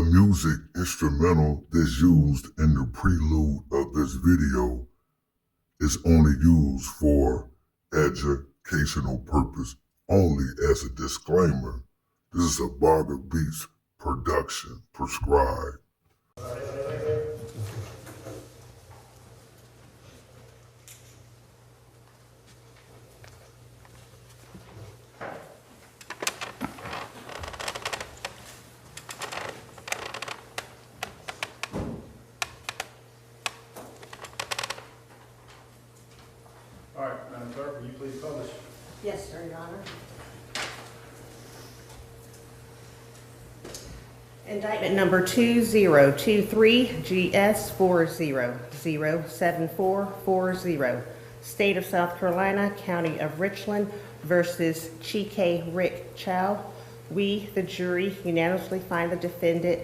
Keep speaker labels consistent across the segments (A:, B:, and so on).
A: music instrumental that's used in the prelude of this video is only used for educational purpose only. As a disclaimer, this is a Barber Beats production prescribed.
B: All right, Madam Clerk, will you please publish?
C: Yes, sir, Your Honor. Indictment number 2023-GS40-07440, State of South Carolina, County of Richland versus Rick Chow. We, the jury, unanimously find the defendant,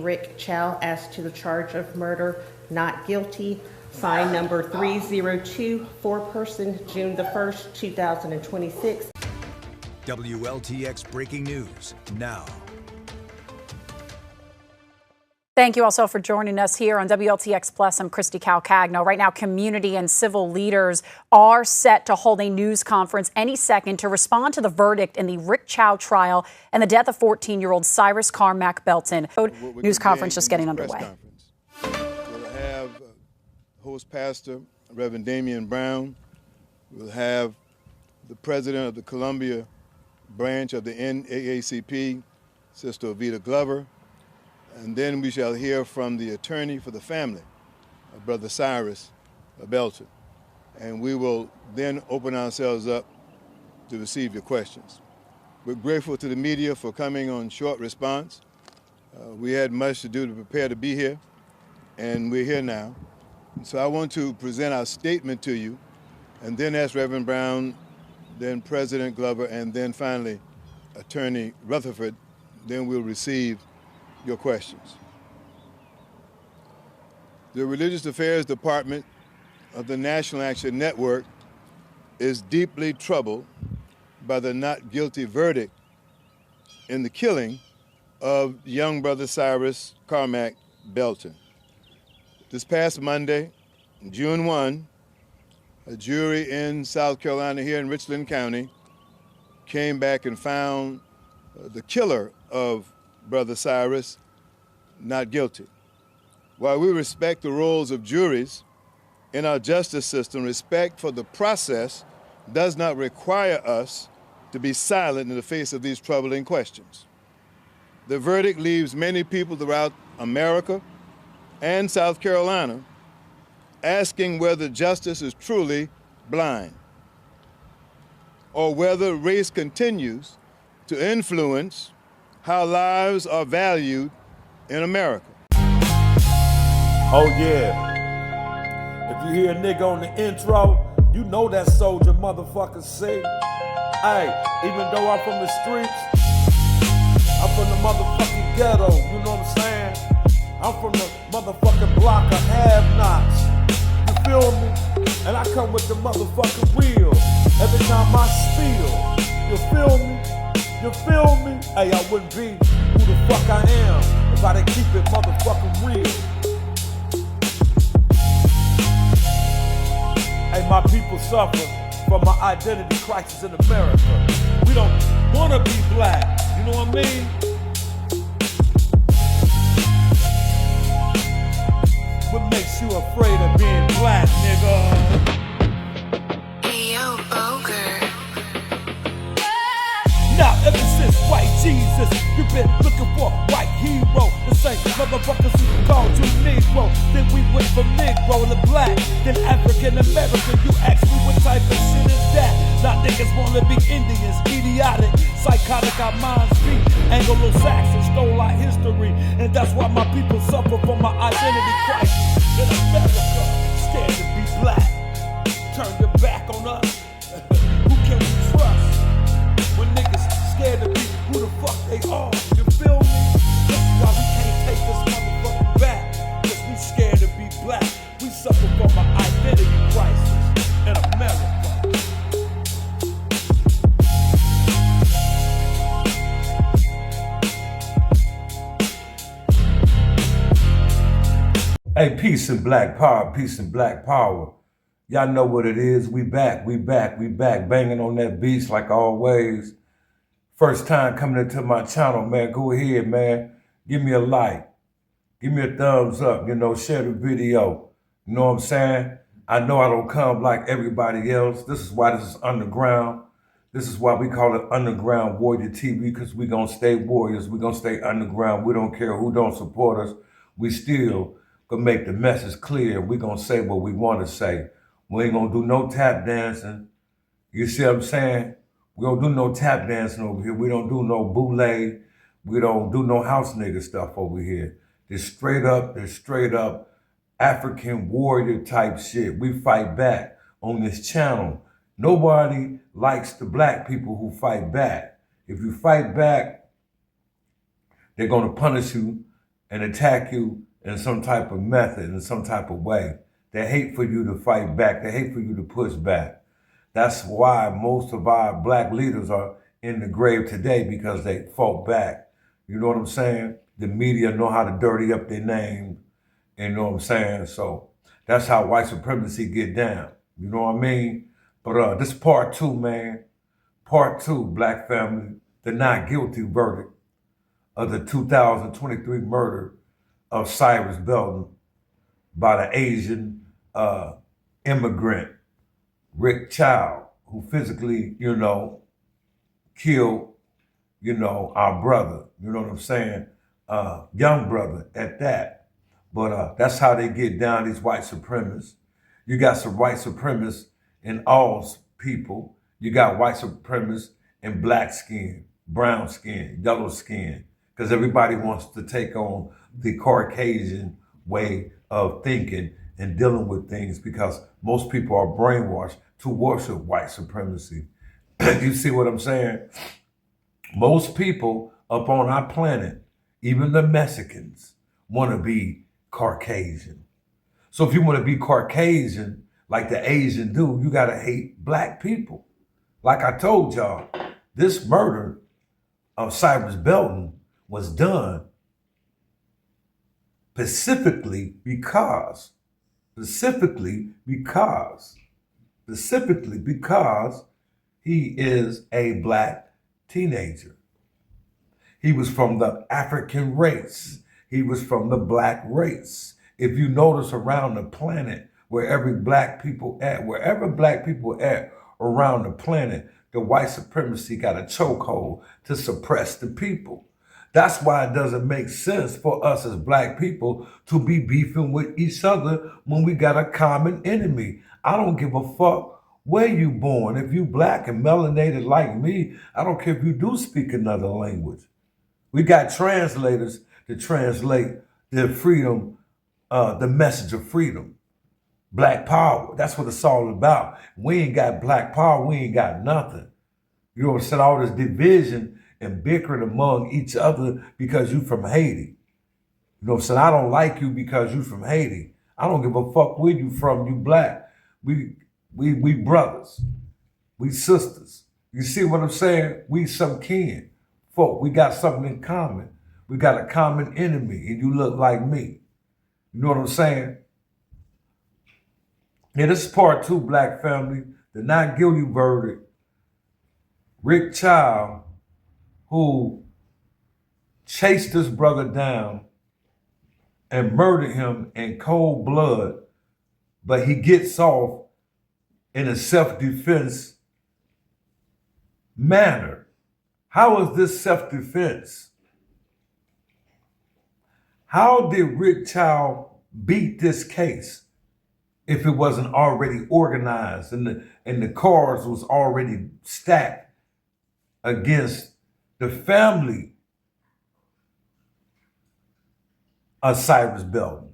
C: Rick Chow, as to the charge of murder, not guilty. Fine number 302, foreperson, June the 1st, 2026.
D: WLTX breaking news now.
E: Thank you also for joining us here on WLTX Plus. I'm Christy Calcagno. Right now, community and civil leaders are set to hold a news conference any second to respond to the verdict in the Rick Chow trial and the death of 14-year-old Cyrus Carmack Belton. News conference just getting underway.
F: We'll have host pastor, Reverend Damian Brown. We'll have the president of the Columbia branch of the NAACP, Sister Ovita Glover. And then we shall hear from the attorney for the family, Brother Cyrus Belton. And we will then open ourselves up to receive your questions. We're grateful to the media for coming on short response. We had much to do to prepare to be here, and we're here now. So I want to present our statement to you, and then ask Reverend Brown, then President Glover, and then finally Attorney Rutherford. Then we'll receive your questions. The Religious Affairs Department of the National Action Network is deeply troubled by the not guilty verdict in the killing of young brother Cyrus Carmack Belton. This past Monday, June 1, a jury in South Carolina here in Richland County came back and found the killer of Brother Cyrus not guilty. While we respect the roles of juries in our justice system, respect for the process does not require us to be silent in the face of these troubling questions. The verdict leaves many people throughout America and South Carolina asking whether justice is truly blind, or whether race continues to influence how lives are valued in America.
G: Oh yeah. If you hear a nigga on the intro, you know that soldier motherfucker say. Hey, even though I'm from the streets, I'm from the motherfucking ghetto, you know what I'm saying? I'm from the motherfucking block of have-nots. You feel me? And I come with the motherfucking wheel every time I spill. You feel me? You feel me? Hey, I wouldn't be who the fuck I am if I didn't keep it motherfucking real. Hey, my people suffer from my identity crisis in America. We don't wanna be black, you know what I mean? What makes you afraid of being black, nigga?
H: Hey, yo, Boger.
G: Now, ever since white Jesus, you've been looking for a white hero. The same motherfuckers who called you Negro. Then we went from Negro to black, then African American. You ask me what type of shit is that? Now niggas wanna be Indians, idiotic, psychotic, our minds beat. Anglo-Saxons stole our history, and that's why my people suffer from my identity crisis. In America, scared to be black. Turn your back on us. Who can we trust? When niggas scared to be who the fuck they are, you feel me? This is why we can't take this motherfucker back. Cause we scared to be black. We suffer from an identity crisis in America.
H: Hey, peace and black power, peace and black power. Y'all know what it is. We back, banging on that beats like always. First time coming into my channel, man, go ahead, man. Give me a like. Give me a thumbs up, share the video. You know what I'm saying? I know I don't come like everybody else. This is why this is underground. This is why we call it Underground Warrior TV, because we gonna stay warriors. We gonna stay underground. We don't care who don't support us. We still gonna make the message clear. We gonna say what we wanna say. We ain't gonna do no tap dancing. You see what I'm saying? We don't do no tap dancing over here. We don't do no boule. We don't do no house nigga stuff over here. There's straight up African warrior type shit. We fight back on this channel. Nobody likes the black people who fight back. If you fight back, they're gonna punish you and attack you in some type of method, in some type of way. They hate for you to fight back. They hate for you to push back. That's why most of our black leaders are in the grave today, because they fought back. You know what I'm saying? The media know how to dirty up their name. You know what I'm saying? So that's how white supremacy get down. You know what I mean? But this is part 2, man. Part 2, black family. The not guilty verdict of the 2023 murder of Cyrus Belton by the Asian immigrant, Rick Chow, who physically, killed, our brother. You know what I'm saying? Young brother at that. But that's how they get down, these white supremacists. You got some white supremacists in all people. You got white supremacists in black skin, brown skin, yellow skin, because everybody wants to take on the Caucasian way of thinking and dealing with things, because most people are brainwashed to worship white supremacy. You see what I'm saying? Most people up on our planet, even the Mexicans, want to be Caucasian. So if you want to be Caucasian, like the Asian do, you got to hate black people. Like I told y'all, this murder of Cyrus Belton was done specifically because he is a black teenager. He was from the African race. He was from the black race. If you notice around the planet, wherever black people at around the planet, the white supremacy got a chokehold to suppress the people. That's why it doesn't make sense for us as black people to be beefing with each other when we got a common enemy. I don't give a fuck where you born. If you black and melanated like me, I don't care if you do speak another language. We got translators to translate the freedom, the message of freedom. Black power, that's what it's all about. We ain't got black power, we ain't got nothing. You know what I'm saying? All this division and bickering among each other because you from Haiti. You know what I'm saying? I don't like you because you from Haiti. I don't give a fuck where you from, you black. We brothers, we sisters. You see what I'm saying? We some kin. Folk, we got something in common. We got a common enemy, and you look like me. You know what I'm saying? Yeah, this is part 2, black family. The not guilty verdict. Rick Chow, who chased his brother down and murdered him in cold blood, but he gets off in a self-defense manner. How is this self-defense? How did Rick Chow beat this case if it wasn't already organized and the cards was already stacked against the family of Cyrus Belton?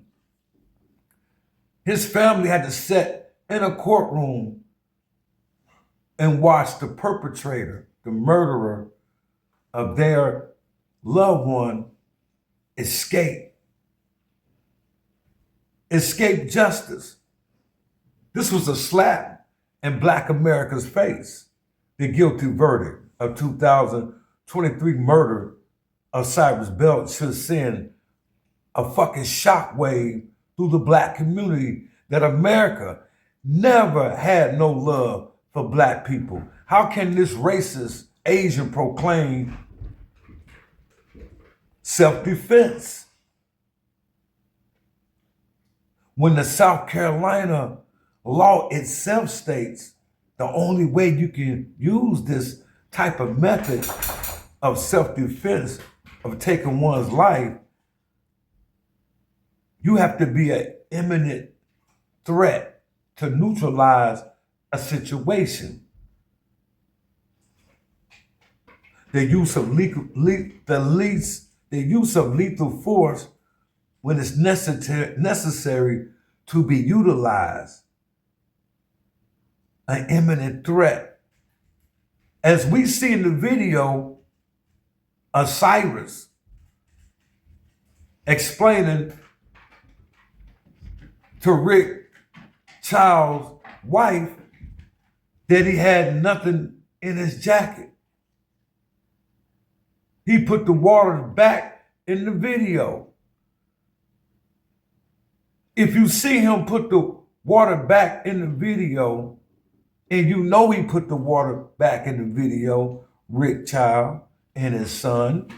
H: His family had to sit in a courtroom and watch the perpetrator, the murderer of their loved one, escape justice. This was a slap in black America's face. The guilty verdict of 2023 murder of Cyrus Belton should send a fucking shockwave through the black community that America never had no love for black people. How can this racist Asian proclaim self-defense when the South Carolina law itself states the only way you can use this type of method of self-defense, of taking one's life, you have to be an imminent threat to neutralize a situation. The use of lethal force when it's necessary to be utilized. An imminent threat. As we see in the video of Cyrus explaining to Rick Chow's wife that he had nothing in his jacket. He put the water back in the video. If you see him put the water back in the video, and you know he put the water back in the video, Rick Chow and his son,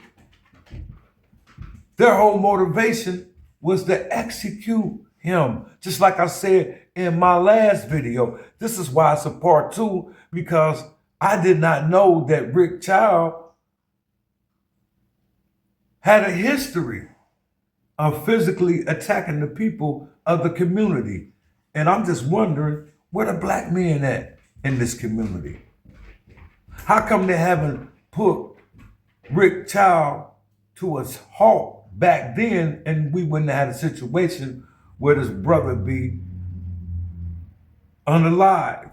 H: their whole motivation was to execute him. Just like I said in my last video, this is why it's a part 2, because I did not know that Rick Chow had a history of physically attacking the people of the community. And I'm just wondering, where the black men at in this community? How come they haven't put Rick Chow to a halt back then, and we wouldn't have had a situation where this brother be unalive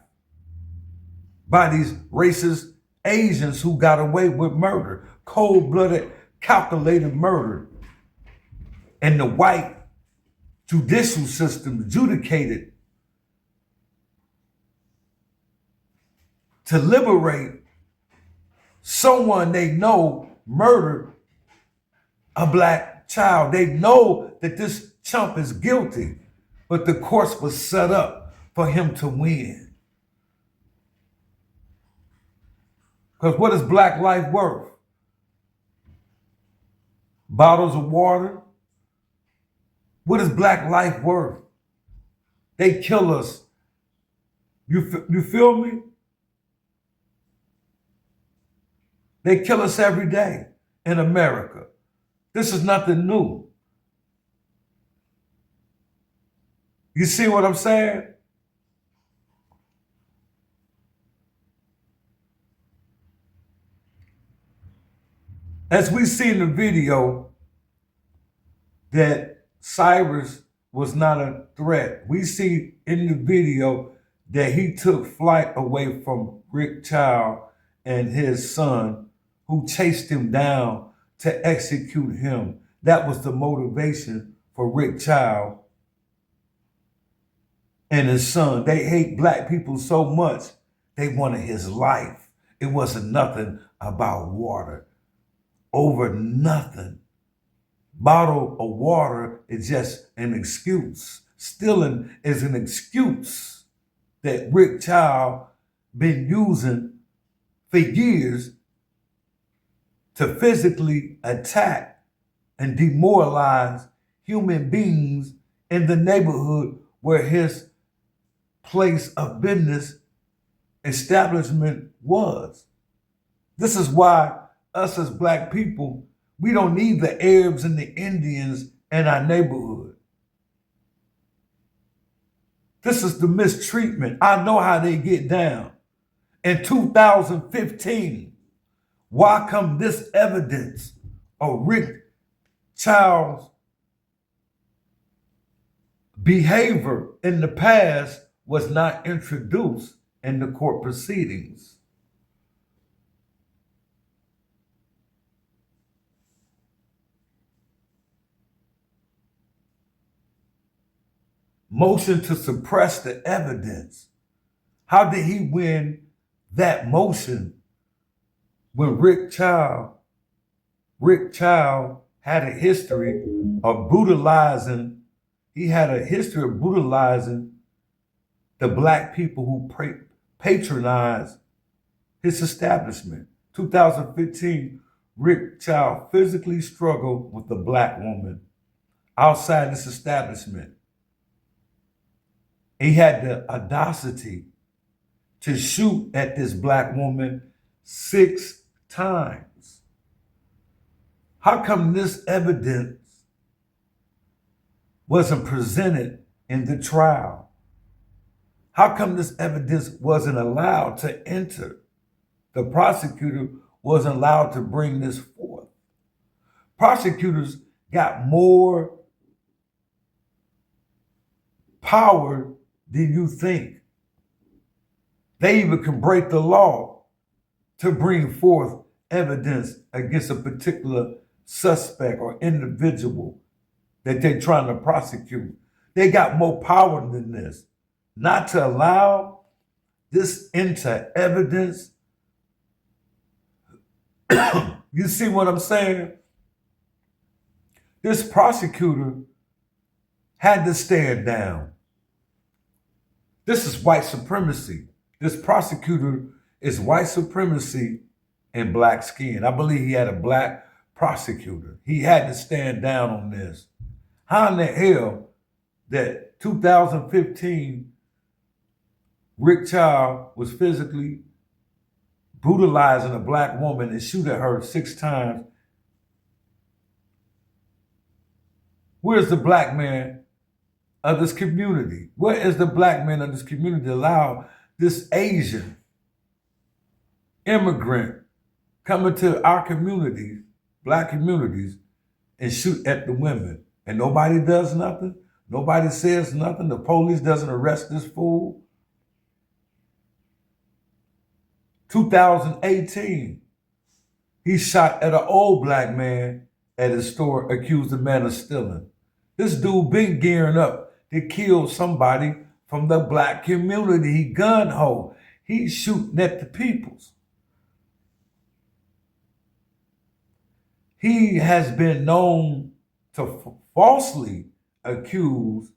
H: by these racist Asians who got away with murder, cold-blooded, calculated murder, and the white judicial system adjudicated to liberate someone they know murdered a black child. They know that this chump is guilty, but the courts was set up for him to win. Because what is black life worth? Bottles of water? What is black life worth? They kill us. You feel me? They kill us every day in America. This is nothing new. You see what I'm saying? As we see in the video that Cyrus was not a threat. We see in the video that he took flight away from Rick Chow and his son, who chased him down to execute him. That was the motivation for Rick Chow and his son. They hate black people so much, they wanted his life. It wasn't nothing about water. Over nothing. Bottle of water is just an excuse. Stealing is an excuse that Rick Chow been using for years to physically attack and demoralize human beings in the neighborhood where his place of business establishment was. This is why us as black people, we don't need the Arabs and the Indians in our neighborhood. This is the mistreatment. I know how they get down. In 2015, why come this evidence of Rick Chow's behavior in the past was not introduced in the court proceedings? Motion to suppress the evidence. How did he win that motion when Rick Chow had a history of brutalizing he had a history of brutalizing the black people who patronized his establishment. 2015, Rick Chow physically struggled with a black woman outside this establishment. He had the audacity to shoot at this black woman 6 times. How come this evidence wasn't presented in the trial? How come this evidence wasn't allowed to enter? The prosecutor wasn't allowed to bring this forth. Prosecutors got more power than you think. They even can break the law to bring forth evidence against a particular suspect or individual that they're trying to prosecute. They got more power than this. Not to allow this into evidence. You see what I'm saying? This prosecutor had to stand down. This is white supremacy. This prosecutor is white supremacy and black skin. I believe he had a black prosecutor. He had to stand down on this. How in the hell that 2015 Rick Chow was physically brutalizing a black woman and shooting her 6 times? Where's the black man of this community? Where is the black man of this community to allow this Asian immigrant coming to our communities, black communities, and shoot at the women? And nobody does nothing? Nobody says nothing? The police doesn't arrest this fool? 2018, he shot at an old black man at his store, accused the man of stealing. This dude been gearing up to kill somebody from the black community. He gun-ho. He's shooting at the peoples. He has been known to falsely accuse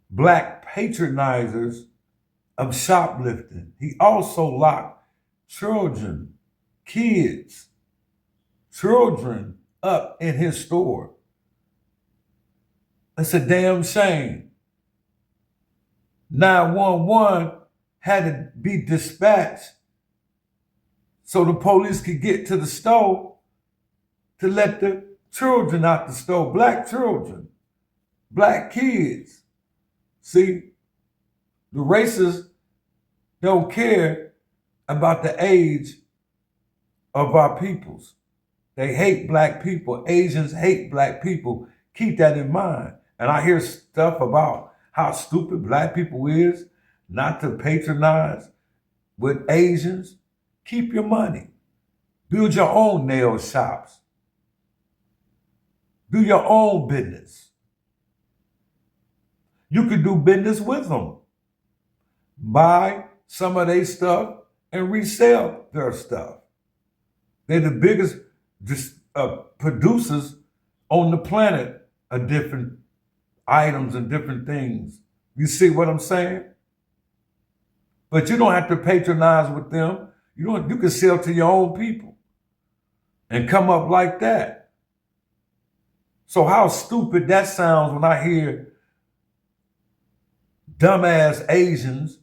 H: black patronizers of shoplifting. He also locked children up in his store. It's a damn shame. 911 had to be dispatched so the police could get to the store to let the children out the store, black children, black kids. See, the racists don't care about the age of our peoples. They hate black people. Asians hate black people. Keep that in mind. And I hear stuff about how stupid black people is not to patronize with Asians. Keep your money. Build your own nail shops. Do your own business. You could do business with them. Buy some of their stuff and resell their stuff. They're the biggest producers on the planet of different items and different things. You see what I'm saying? But you don't have to patronize with them. You can sell to your own people and come up like that. So how stupid that sounds when I hear dumbass Asians,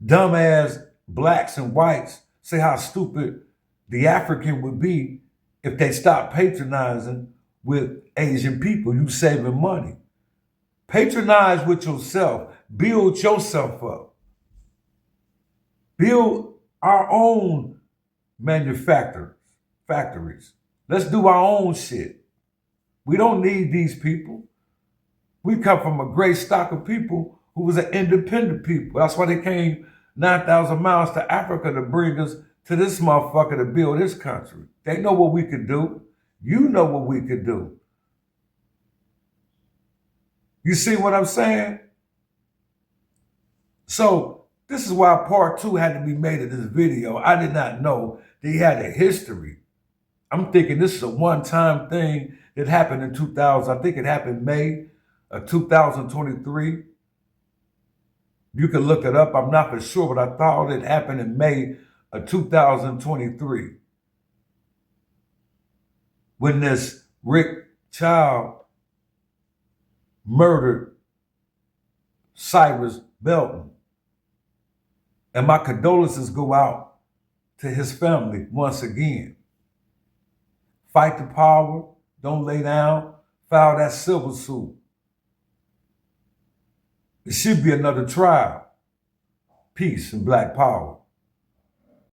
H: dumbass blacks and whites say how stupid the African would be if they stopped patronizing with Asian people. You saving money. Patronize with yourself. Build yourself up. Build our own factories. Let's do our own shit. We don't need these people. We come from a great stock of people who was an independent people. That's why they came 9,000 miles to Africa to bring us to this motherfucker to build this country. They know what we could do. You know what we could do. You see what I'm saying? So this is why part 2 had to be made of this video. I did not know that he had a history. I'm thinking this is a one-time thing that happened in 2000. I think it happened May of 2023. You can look it up. I'm not for sure, but I thought it happened in May of 2023. When this Rick Chow murdered Cyrus Belton. And my condolences go out to his family once again. Fight the power, don't lay down, file that civil suit. It should be another trial. Peace and black power.